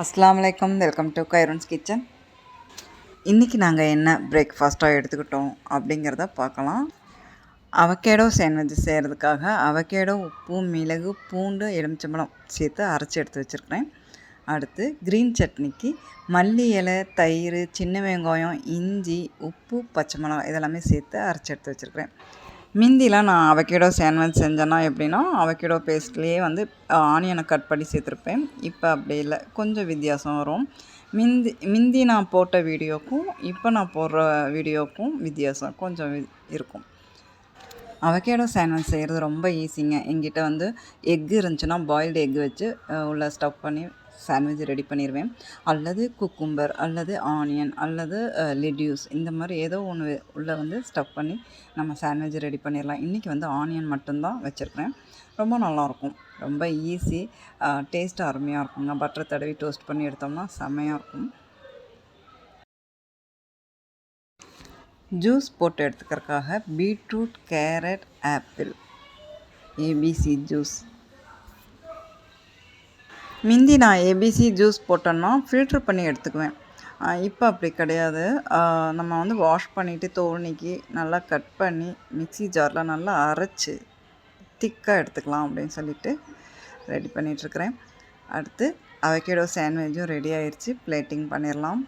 அஸ்ஸலாமு அலைக்கும். Welcome to கைரோன்ஸ் கிச்சன். இன்றைக்கி நாங்கள் என்ன பிரேக்ஃபாஸ்ட்டாக எடுத்துக்கிட்டோம் அப்படிங்கிறத பார்க்கலாம். அவகேடோ சாண்ட்விச் செய்கிறதுக்காக அவகேடோ, உப்பு, மிளகு, பூண்டு, எலுமிச்சம்பழம் சேர்த்து அரைச்சி எடுத்து வச்சுருக்கிறேன். அடுத்து க்ரீன் சட்னிக்கு மல்லி இலை, தயிர், சின்ன வெங்காயம், இஞ்சி, உப்பு, பச்சை மிளகாய் இதெல்லாமே சேர்த்து அரைச்சி எடுத்து வச்சுருக்கிறேன். மிந்திலாம் நான் அவகேடோ சாண்ட்விச் செஞ்சேன்னா எப்படின்னா அவகேடோ பேஸ்ட்லேயே ஆனியனை கட் பண்ணி சேர்த்துருப்பேன். இப்போ அப்படி இல்லை, கொஞ்சம் வித்தியாசம் வரும். மிந்தி நான் போட்ட வீடியோக்கும் இப்போ நான் போடுற வீடியோக்கும் வித்தியாசம் கொஞ்சம் இருக்கும். அவகேடோ சாண்ட்விச் செய்கிறது ரொம்ப ஈஸிங்க. எங்கிட்ட எக் இருந்துச்சுன்னா பாயில்டு எக் வச்சு உள்ளே ஸ்டஃப் பண்ணி சாண்ட்விச் ரெடி பண்ணிடுவேன். அல்லது குக்கும்பர் அல்லது ஆனியன் அல்லது லெட்யூஸ் இந்த மாதிரி ஏதோ ஒன்று உள்ளே ஸ்டஃப் பண்ணி நம்ம சாண்ட்விச் ரெடி பண்ணிடலாம். இன்றைக்கி ஆனியன் மட்டும்தான் வச்சுருக்கிறேன். ரொம்ப நல்லாயிருக்கும், ரொம்ப ஈஸி, டேஸ்ட்டு அருமையாக இருக்குங்க. பட்டர் தடவி டோஸ்ட் பண்ணி எடுத்தோம்னா செம்மையாக இருக்கும். ஜூஸ் போட்டு எடுத்துக்கிறதுக்காக beetroot, carrot, apple, ABC juice. மிந்தி நான் ஏபிசி ஜூஸ் போட்டோன்னா ஃபில்ட்ரு பண்ணி எடுத்துக்குவேன். இப்போ அப்படி கிடையாது. நம்ம வாஷ் பண்ணிவிட்டு தோல் நீக்கி நல்லா கட் பண்ணி மிக்ஸி ஜாரில் நல்லா அரைச்சி திக்காக எடுத்துக்கலாம் அப்படின்னு சொல்லிட்டு ரெடி பண்ணிகிட்ருக்கிறேன். அடுத்து அவகேடோ சாண்ட்விச்சும் ரெடி ஆயிடுச்சு. பிளேட்டிங் பண்ணிடலாம்.